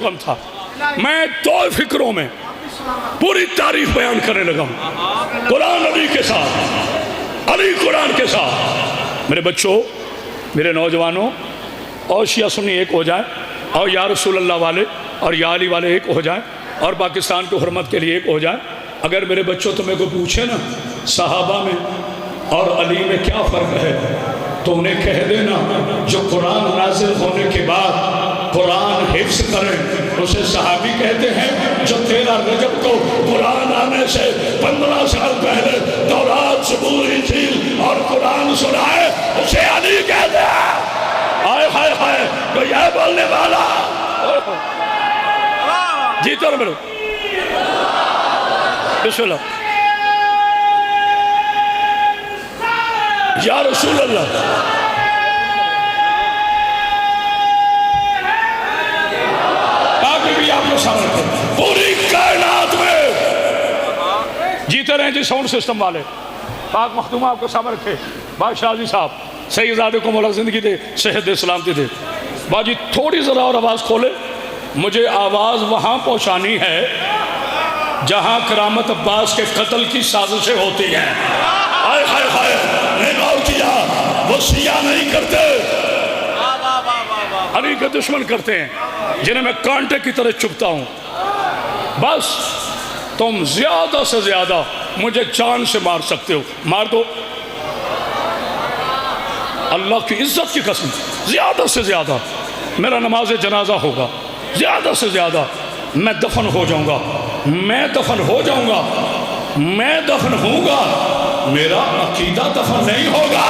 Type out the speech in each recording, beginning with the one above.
غم تھا، میں دو فکروں میں پوری تاریخ بیان کرنے لگا ہوں، قرآن علی کے ساتھ، علی قرآن کے ساتھ۔ میرے بچوں، میرے نوجوانوں، اور شیعہ سنی ایک ہو جائیں، اور یا رسول اللہ والے اور یا علی والے ایک ہو جائیں، اور پاکستان کی حرمت کے لیے ایک ہو جائیں۔ اگر میرے بچوں تمہیں کو پوچھے نا صحابہ میں اور علی میں کیا فرق ہے، تو انہیں کہہ دینا جو قرآن نازل ہونے کے بعد قرآن حفظ کریں اسے صحابی کہتے ہیں، جو 13 رجب کو قرآن آنے سے 15 سال پہلے تورات، زبور، انجیل اور قرآن سنائے اسے علی کہتے ہیں۔ آئے ہائے ہائے، تو یہ بولنے والا جی تو میرے بسم اللہ یا رسول اللہ۔ آگے بھی آپ کو سامنے کریں، پوری کائنات میں جیتے رہیں جی ساؤنڈ سسٹم والے، پاک مختومہ آپ کو سامنے رکھے، بادشاہ جی صاحب سیدزادے کو مولا زندگی دے، صحت دے، سلامتی دے۔ باجی تھوڑی ذرا اور آواز کھولے، مجھے آواز وہاں پہنچانی ہے جہاں کرامت عباس کے قتل کی سازشیں ہوتی ہیں۔ ہائے ہائے ہائے، میں غور کیا، وہ شیعہ نہیں کرتے، علی کے دشمن کرتے ہیں، جنہیں میں کانٹے کی طرح چپتا ہوں۔ بس تم زیادہ سے زیادہ مجھے جان سے مار سکتے ہو، مار دو، اللہ کی عزت کی قسم، زیادہ سے زیادہ میرا نماز جنازہ ہوگا، زیادہ سے زیادہ میں دفن ہو جاؤں گا، میں دفن ہو جاؤں گا، میں دفن ہوں گا، میرا عقیدہ دفن نہیں ہوگا۔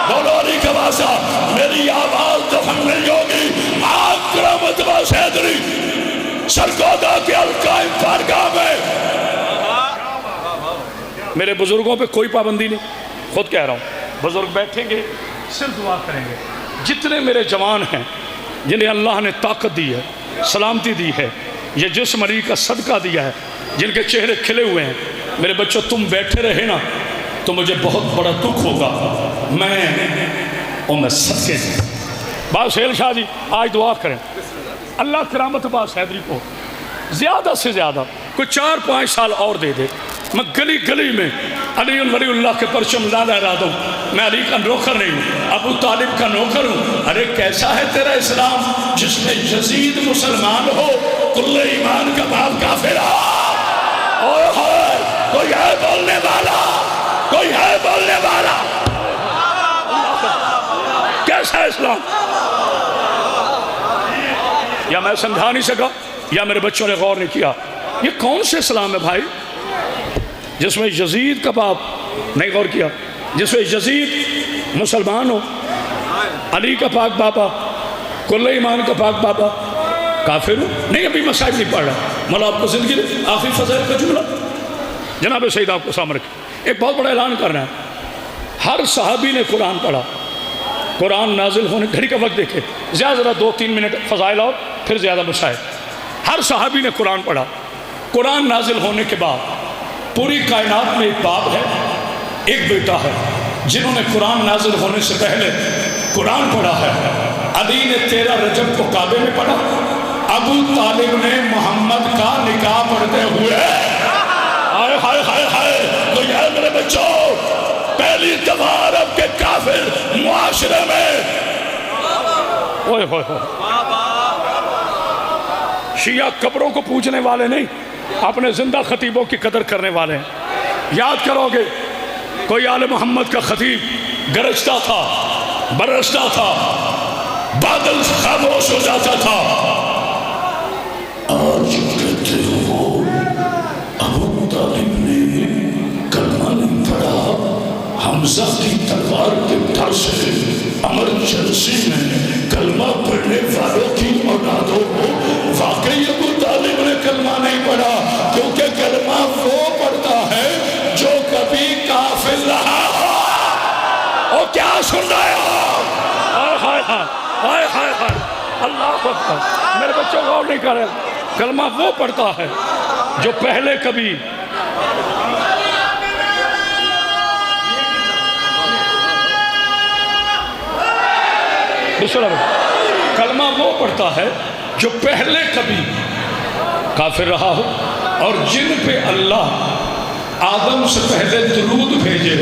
بولو علی کا واسطہ، میری آواز دفن نہیں ہوگی۔ کرامت عباس حیدری سرگودا کے القائم بارگاہ میں میرے بزرگوں پہ کوئی پابندی نہیں، خود کہہ رہا ہوں، بزرگ بیٹھیں گے صرف دعا کریں گے۔ جتنے میرے جوان ہیں جنہیں اللہ نے طاقت دی ہے، سلامتی دی ہے، یہ جسم علی کا صدقہ دیا ہے، جن کے چہرے کھلے ہوئے ہیں، میرے بچوں تم بیٹھے رہے نا تو مجھے بہت بڑا دکھ ہوگا۔ میں صدقے دوں۔ باسیل شاہ جی آج دعا کریں، اللہ کرامت عباس حیدری کو زیادہ سے زیادہ کوئی 4-5 سال اور دے دے، میں گلی گلی میں علی ولی اللہ کے پرچم لہرا دوں۔ میں علی کا نوکر نہیں ہوں، ابو طالب کا نوکر ہوں۔ ارے کیسا ہے تیرا اسلام جس میں یزید مسلمان ہو، کل ایمان کا باپ کافر ہو۔ کوئی ہے بولنے والا، کوئی ہے بولنے والا، کیسا اسلام؟ یا میں سمجھا نہیں سکا یا میرے بچوں نے غور نہیں کیا، یہ کون سے اسلام ہے بھائی جس میں یزید کا باپ نہیں غور کیا، جس میں یزید مسلمان ہو، علی کا پاک بابا، کل ایمان کا پاک بابا کافر ہو؟ نہیں، ابھی مسائل نہیں پڑھ رہا، مولا آپ کو زندگی دے۔ آخری فضائل کا جملہ جناب سید آپ کو سامنے رکھے، ایک بہت بڑا اعلان کرنا ہے۔ ہر صحابی نے قرآن پڑھا، قرآن نازل ہونے، گھڑی کا وقت دیکھے، زیادہ 2-3 منٹ فضائل اور پھر زیادہ مسائل۔ ہر صحابی نے قرآن پڑھا، قرآن نازل ہونے کے بعد پوری کائنات میں ایک باپ ہے، ایک بیٹا ہے، جنہوں نے قرآن نازل ہونے سے پہلے قرآن پڑھا ہے۔ علی نے 13 رجب کو کعبے میں پڑھا، ابو طالب نے محمد کا نکاح پڑھتے ہوئے، ہائے ہائے ہائے ہائے، تو یہ میرے بچوں پہلی دفعہ عرب کے کافر معاشرے میں اوئے ہوئے ہوئے شیعہ قبروں کو پوجنے والے نہیں، اپنے زندہ خطیبوں کی قدر کرنے والے ہیں۔ یاد کرو گے کوئی آل محمد کا خطیب گرجتا تھا، برستا تھا، بادل خاموش ہو جاتا تھا، آج کہتے ہو ابو طالب نے کلمہ نہیں پڑھا، حمزہ کی تلوار کے ڈر سے ایمرجنسی میں کلمہ پڑھنے والوں کی اولادوں کو واقعی ابو طالب نے کلمہ نہیں پڑھا، کیونکہ کلمہ وہ پڑھتا ہے جو کبھی کافر رہا ہو۔ اور کیا سن رہے ہو؟ ہائے ہائے ہائے ہائے ہائے، اللہ اکبر، میرے بچوں غور نہیں کرے، کلمہ وہ پڑھتا ہے جو پہلے کبھی کلمہ وہ پڑھتا ہے جو پہلے کبھی کافر رہا ہو اور جن پہ اللہ آدم سے پہلے درود بھیجے.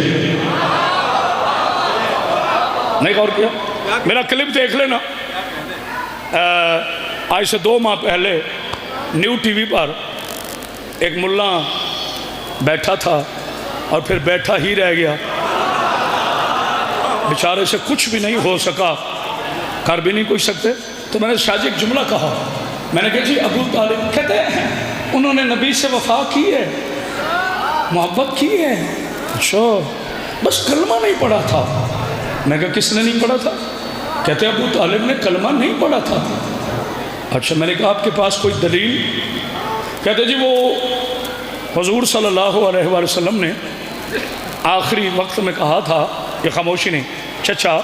نہیں غور کیا؟ میرا کلپ دیکھ لینا. آج سے 2 ماہ پہلے نیو ٹی وی پر ایک ملا بیٹھا تھا اور پھر بیٹھا ہی رہ گیا. بیچارے سے کچھ بھی نہیں ہو سکا, کر بھی نہیں کچھ سکتے. تو میں نے شاہ جی ایک جملہ کہا, میں نے کہا جی ابو طالب کہتے ہیں انہوں نے نبی سے وفا کی ہے, محبت کی ہے. اچھا بس کلمہ نہیں پڑھا تھا. میں کہا کس نے نہیں پڑھا تھا؟ کہتے ابو طالب نے کلمہ نہیں پڑھا تھا. اچھا میں نے کہا آپ کے پاس کوئی دلیل؟ کہتے جی وہ حضور صلی اللہ علیہ وآلہ وسلم نے آخری وقت میں کہا تھا, یہ خاموشی نہیں, چچا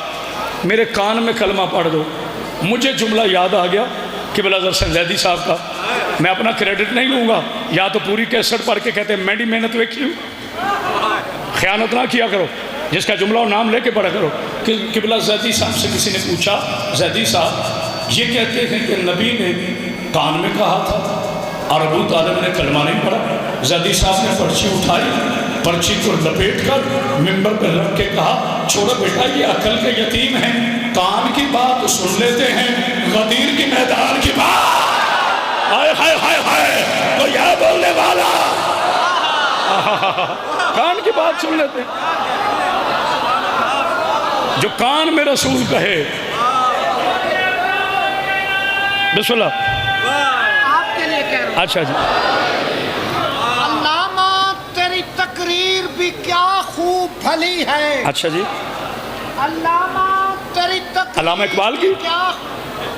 میرے کان میں کلمہ پڑھ دو. مجھے جملہ یاد آ گیا کہ بلا حسن زیدی صاحب کا, میں اپنا کریڈٹ نہیں لوں گا, یا تو پوری کیسٹ پڑھ کے کہتے ہیں میں محنت ویکھی ہوں. خیانت نہ کیا کرو, جس کا جملہ اور نام لے کے پڑھا کرو. کہ قبلہ زیدی صاحب سے کسی نے پوچھا, زیدی صاحب یہ کہتے ہیں کہ نبی نے کان میں کہا تھا اور ابو طالب نے کلمہ نہیں پڑھا. زیدی صاحب نے پرچی اٹھائی, پرچی کو لپیٹ کر ممبر پہ رکھ کے کہا چھوڑا بیٹا یہ عقل کے یتیم ہیں, کان کی بات سن لیتے ہیں, غدیر کی میدان کی بات ہائے ہائے ہائے ہائے تو یہ بولنے والا کان کی بات سن لیتے ہیں. جو کان میں رسول کہے. بسم اللہ. آپ کے لیے کہہ رہا ہوں. اچھا جی. علامہ تیری تقریر بھی کیا خوب بھلی ہے. اچھا جی. علامہ تیری تقریر علامہ اقبال کی کیا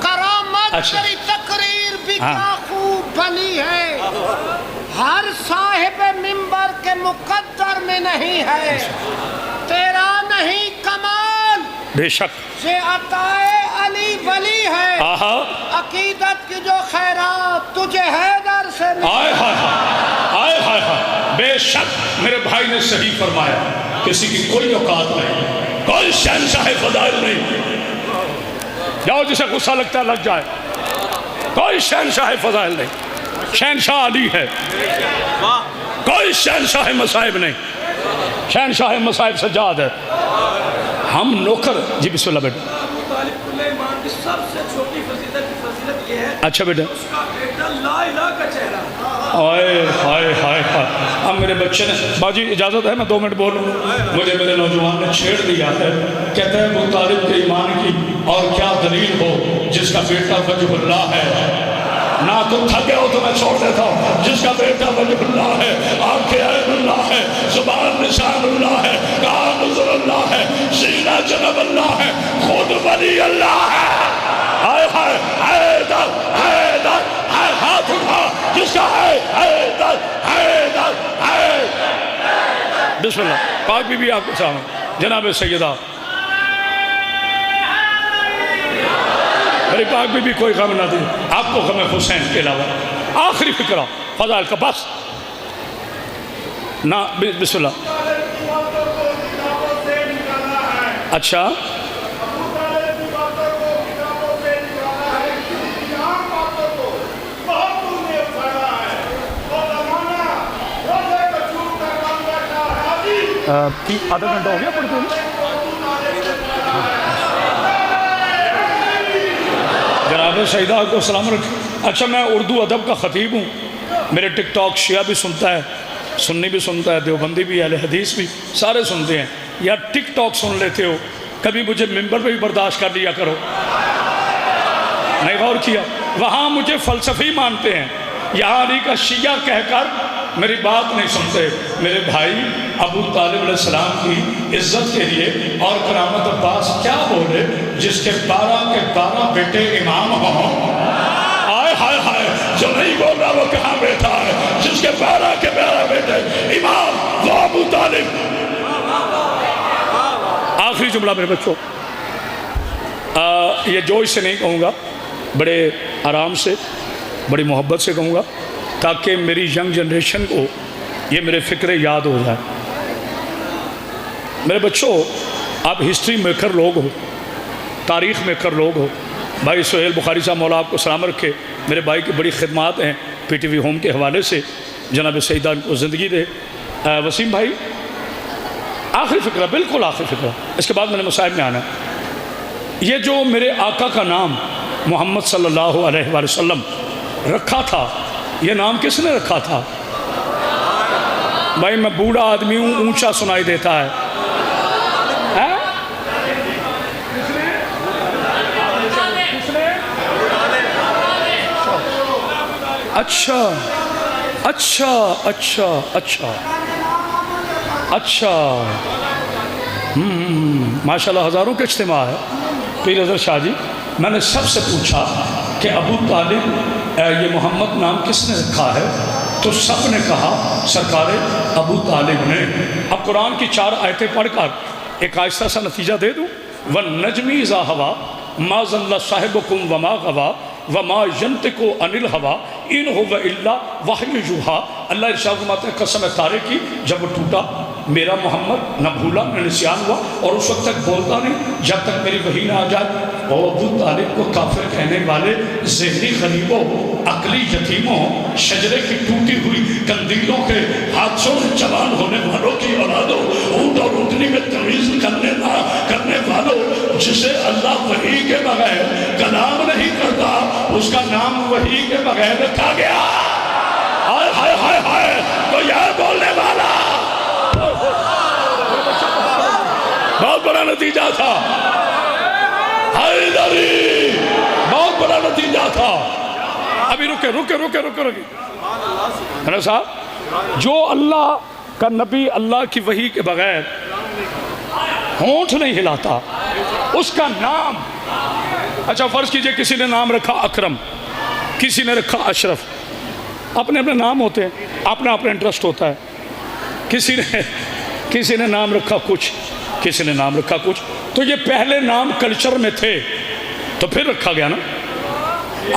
کرامت. اچھا. تیری تقریر بھی ہاں. کیا خوب بھلی ہے. ہر صاحب ممبر کے مقدر میں نہیں ہے. تیرا نہیں کمال بے شک سے عطائے علی ولی ہے. آہا عقیدت کی جو خیرات تجھے حیدر سے آئے ہائے آئے ہائے ہائے. بے شک میرے بھائی نے صحیح فرمایا, کسی کی کوئی اوقات نہیں, کوئی شہنشاہ فضائل نہیں. جاؤ جسے غصہ لگتا ہے لگ جائے, کوئی شہنشاہ فضائل نہیں. شہنشاہ علی ہے, کوئی شہنشاہ مصائب نہیں. شہنشاہ مصائب سجاد ہے, ہم نوکر. جی بسم اللہ بیٹا. سب سے چھوٹی فضیلت یہ ہے اچھا بیٹا. اس کا بیٹا لا الہ کا چہرہ. آئے ہائے ہائے ہائے. اب میرے بچے نے, باجی اجازت ہے میں 2 منٹ بولوں؟ مجھے میرے نوجوان نے چھیڑ دیا ہے, کہتے ہیں ابو طالب کے ایمان کی اور کیا دلیل ہو جس کا بیٹا وجہ اللہ ہے. نہ تم تھکے ہو تو میں چھوڑ دیتا ہوں. جس کا بیٹا وجہ اللہ ہے, آنکھیں عین اللہ ہے, زبان نشان اللہ ہے, کان نظر اللہ ہے, سینہ جنب اللہ ہے, خود ولی اللہ ہے. ہائے ہائے حیدر حیدر ہائے. ہاتھ اٹھا جس کا ہے حیدر حیدر حیدر. بسم اللہ. پاک بی بی آپ کو سلام. جناب سیدہ میری پاک بی بی کوئی غم نہ دے, آپ کو غم حسین کے علاوہ. آخری فکرہ فضائل کا بس نہ. بسم اللہ. اچھا آدھا گھنٹہ ہو گیا پڑھتے ہیں. جناب سیدہ کو سلام رکھیں. اچھا میں اردو ادب کا خطیب ہوں, میرے ٹک ٹاک شیعہ بھی سنتا ہے, سنی بھی سنتا ہے, دیوبندی بھی, اہل حدیث بھی, سارے سنتے ہیں. یا ٹک ٹاک سن لیتے ہو, کبھی مجھے ممبر پہ بھی برداشت کر لیا کرو. نہیں غور کیا؟ وہاں مجھے فلسفی مانتے ہیں, یہاں علی کا شیعہ کہہ کر میری بات نہیں سنتے. میرے بھائی ابو طالب علیہ السلام کی عزت کے لیے اور کرامت عباس کیا بولے جس کے 12 کے 12 بیٹے امام ہوں. آئے ہائے ہائے. جو نہیں بول رہا وہ کہاں بیٹھا ہے, جس کے 12 کے 12 بیٹے امام وہ ابو طالب. آخری جملہ میرے بچوں, یہ جوش سے نہیں کہوں گا, بڑے آرام سے بڑی محبت سے کہوں گا تاکہ میری ینگ جنریشن کو یہ میرے فکرے یاد ہو جائے. میرے بچوں آپ ہسٹری میکر لوگ ہو, تاریخ میکر لوگ ہو, بھائی سہیل بخاری صاحب مولا آپ کو سلام رکھے، میرے بھائی کی بڑی خدمات ہیں پی ٹی وی ہوم کے حوالے سے، جناب سیدان کو زندگی دے۔ وسیم بھائی آخری فقرہ، بالکل آخری فقرہ، اس کے بعد میں نے مصائب میں آنا ہے۔ یہ جو میرے آقا کا نام محمد صلی اللہ علیہ وآلہ وسلم رکھا تھا، یہ نام کس نے رکھا تھا؟ بھائی میں بوڑھا آدمی ہوں، اونچا سنائی دیتا ہے۔ اچھا اچھا اچھا اچھا اچھا، ماشاءاللہ ہزاروں کا اجتماع ہے۔ پیر اظہر شاہ جی، میں نے سب سے پوچھا کہ ابو طالب یہ محمد نام کس نے رکھا ہے، تو سب نے کہا سرکار ابو طالب نے۔ اب قرآن کی 4 آیتیں پڑھ کر ایک آہستہ سا نتیجہ دے دوں۔ وَالنَّجْمِ إِذَا هَوَىٰ مَا ضَلَّ صَاحِبُكُمْ وَمَا غَوَىٰ وَمَا يَنطِقُ عَنِ الْهَوَىٰ إِنْ هُوَ إِلَّا وَحْيٌ يُوحَىٰ۔ اللہ ارشاد فرماتے ہیں قسم ہے تارے کی، جب وہ ٹوٹا میرا محمد نہ بھولا نہ نسیان ہوا، اور اس وقت تک بولتا نہیں جب تک میری وحی نہ آ جائے۔ اور ابو طالب کو کافر کہنے والے ذہنی غریبوں، عقلی یتیموں، شجرے کی ٹوٹی ہوئی کندیلوں کے حادثوں میں جوان ہونے والوں کی اولادوں، اونٹ اور اونٹنی میں تمیز کرنے والوں، جسے اللہ وحی کے بغیر کلام نہیں کرتا، اس کا نام وحی کے بغیر رکھا گیا۔ ہائے ہائے ہائے ہائے، تو یہ بولنے والا بہت بڑا نتیجہ تھا، حیدری بہت بڑا نتیجہ تھا۔ ابھی رکے میرا صاحب، جو اللہ کا نبی اللہ کی وحی کے بغیر ہونٹ نہیں ہلاتا، اس کا نام، اچھا فرض کیجئے کسی نے نام رکھا اکرم، کسی نے رکھا اشرف، اپنے اپنے نام ہوتے ہیں، اپنا اپنا انٹرسٹ ہوتا ہے۔ کسی نے نام رکھا کچھ، کسی نے نام رکھا کچھ، تو یہ پہلے نام کلچر میں تھے تو پھر رکھا گیا نا۔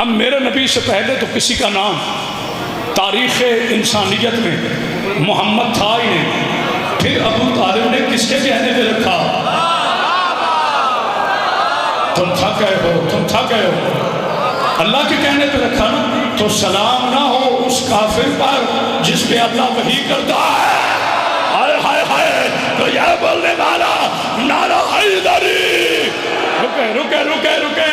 اب میرے نبی سے پہلے تو کسی کا نام تاریخ انسانیت میں محمد تھا ہی نہیں، پھر ابو طالب نے کس کے کہنے پہ رکھا؟ تم تھا گئے ہو، اللہ کے کہنے پہ رکھا نا۔ تو سلام نہ ہو اس کافر پر جس پہ اللہ وحی کرتا ہے۔ ہائے ہائے ہائے، تو یہ بولنے والا نعرہ حیدری۔ رکے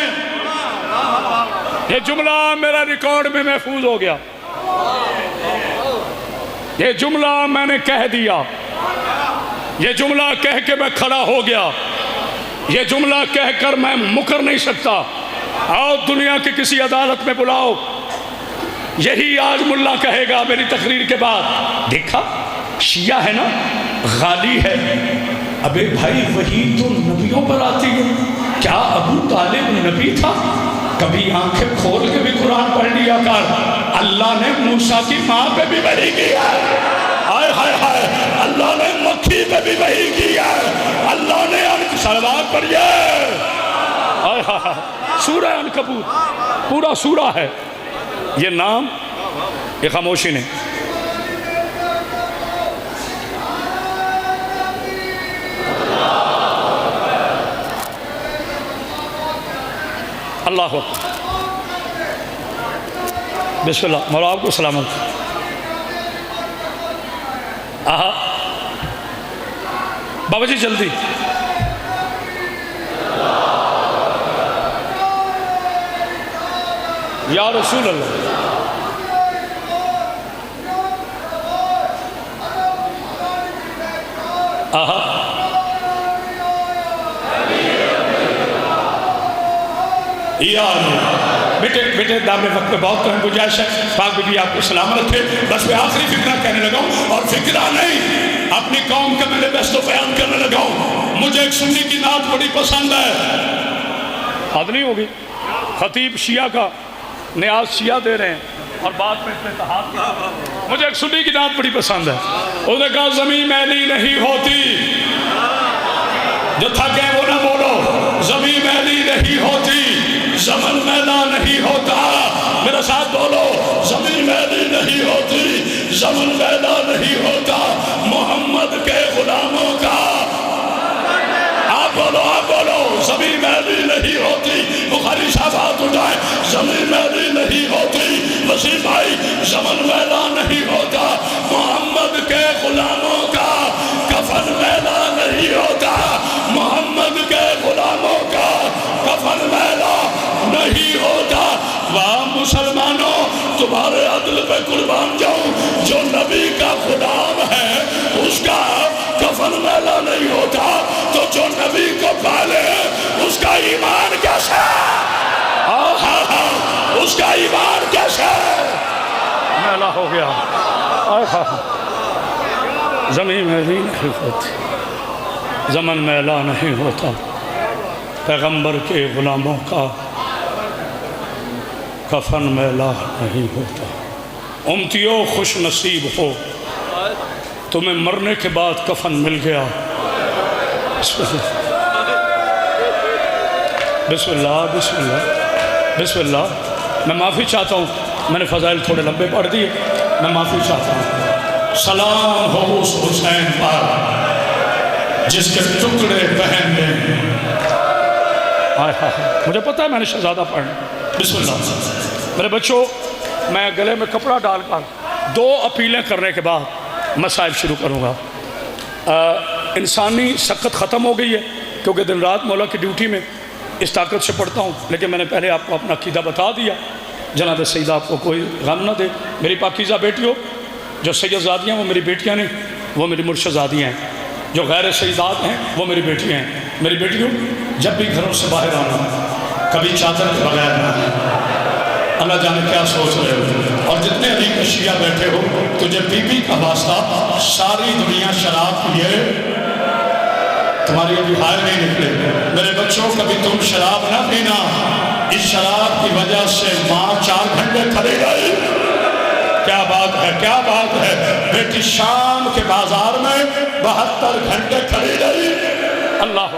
یہ جملہ میرا ریکارڈ میں محفوظ ہو گیا، یہ جملہ میں نے کہہ دیا، یہ جملہ کہہ کے میں کھڑا ہو گیا، یہ جملہ کہہ کر میں مکر نہیں سکتا۔ آؤ دنیا کی کسی عدالت میں بلاؤ، یہی آج ملا کہے گا میری تقریر کے بعد، دیکھا شیعہ ہے نا، غالی ہے۔ ابے بھائی وہی تو نبیوں پر آتی ہے، کیا ابو طالب نبی تھا؟ کبھی آنکھیں کھول کے بھی قرآن پڑھ لیا کر، اللہ نے موسیٰ کی ماں پہ بھی وحی کیا ہے، ہائے ہائے ہائے، اللہ نے مکھی پہ بھی وحی کیا ہے، اللہ نے سلوات پڑھی ہے، ہائے ہائے، سورہ عنکبوت پورا سورہ ہے۔ یہ نام، یہ خاموشی نے، اللہ اکبر، بسم اللہ، مولا آپ کو سلامت۔ آہا بابا جی جلدی، یا رسول اللہ، آہا بیٹے دامے وقت میں بہت کہیں گنجائش ہے، پاک بی آپ کو سلام رکھے۔ بس میں آخری فکرہ کہنے لگا ہوں، اور فکرہ نہیں، اپنی قوم کا میں نے بیست و بیان کرنے لگا ہوں۔ مجھے ایک سنی کی نعت بڑی پسند ہے، حد نہیں ہوگی، خطیب شیعہ کا نیاز شیعہ دے رہے ہیں اور بعد میں اتحاد۔ مجھے ایک سنی کی نعت بڑی پسند ہے، اس نے کہا زمین میلی نہیں ہوتی، جو تھکے وہ نہ بولو، زمین میلی نہیں ہوتی، زمن میلا نہیں ہوتا، میرا ساتھ بولو، زمین میلی نہیں ہوتی، زمن میلا نہیں ہوتا، محمد کے غلاموں کا، آپ بولو، زمین میلی نہیں نہیں ہوتی، بخاری صاحب ہاتھ اٹھائیں، زمین میلی نہیں ہوتی، وسیم بھائی زمن میلا نہیں ہوتا، محمد کے غلاموں کا کفن میلا نہیں ہوتا، محمد کے غلاموں کا کفن میلا نہیں ہوتا۔ واہ مسلمانوں، تمہارے عدل پہ قربان جاؤں، جو نبی کا غلام ہے اس کا کفن میلا نہیں ہوتا، تو جو نبی کو پالے اس کا ایمان کیسے، اس کا ایمان کیسے میلا ہو گیا۔ زمین میلی نہیں ہوتی، زمن میلا نہیں ہوتا، پیغمبر کے غلاموں کا کفن میلا نہیں ہوتا۔ امتیوں خوش نصیب ہو، تمہیں مرنے کے بعد کفن مل گیا۔ بسم اللہ بسم اللہ بسم اللہ بسم اللہ۔ میں معافی چاہتا ہوں، میں نے فضائل تھوڑے لمبے پڑھ دیے، میں معافی چاہتا ہوں۔ سلام ہو اس حسین پر جس کے ٹکڑے بہن نے، مجھے پتہ ہے میں نے شہزادہ پڑھنا۔ بسم اللہ۔ میرے بچوں، میں گلے میں کپڑا ڈال کر 2 اپیلیں کرنے کے بعد مسائل شروع کروں گا۔ انسانی سخت ختم ہو گئی ہے کیونکہ دن رات مولا کی ڈیوٹی میں اس طاقت سے پڑھتا ہوں، لیکن میں نے پہلے آپ کو اپنا عقیدہ بتا دیا۔ جناب سیدہ آپ کو کوئی غم نہ دے، میری پاکیزہ بیٹیوں، جو سید زادیاں وہ میری بیٹیاں نہیں، وہ میری مرشد زادیاں ہیں، جو غیر سیدات ہیں وہ میری بیٹیاں ہیں۔ میری بیٹیوں، جب بھی گھروں سے باہر آنا، کبھی چادر کے بغیر نہ، اللہ جانے کیا سوچ رہے ہو، اور جتنے علی کے شیعہ بیٹھے ہو، تجھے بی بی کا واسطہ، ساری دنیا شراب پیے، تمہاری ابھی باہر نہیں نکلے۔ میرے بچوں، کبھی تم شراب نہ پینا، اس شراب کی وجہ سے ماں 4 گھنٹے کھڑی گئی۔ کیا بات ہے، کیا بات ہے، بیٹی شام کے بازار میں 72 گھنٹے کھڑی رہی۔ اللہ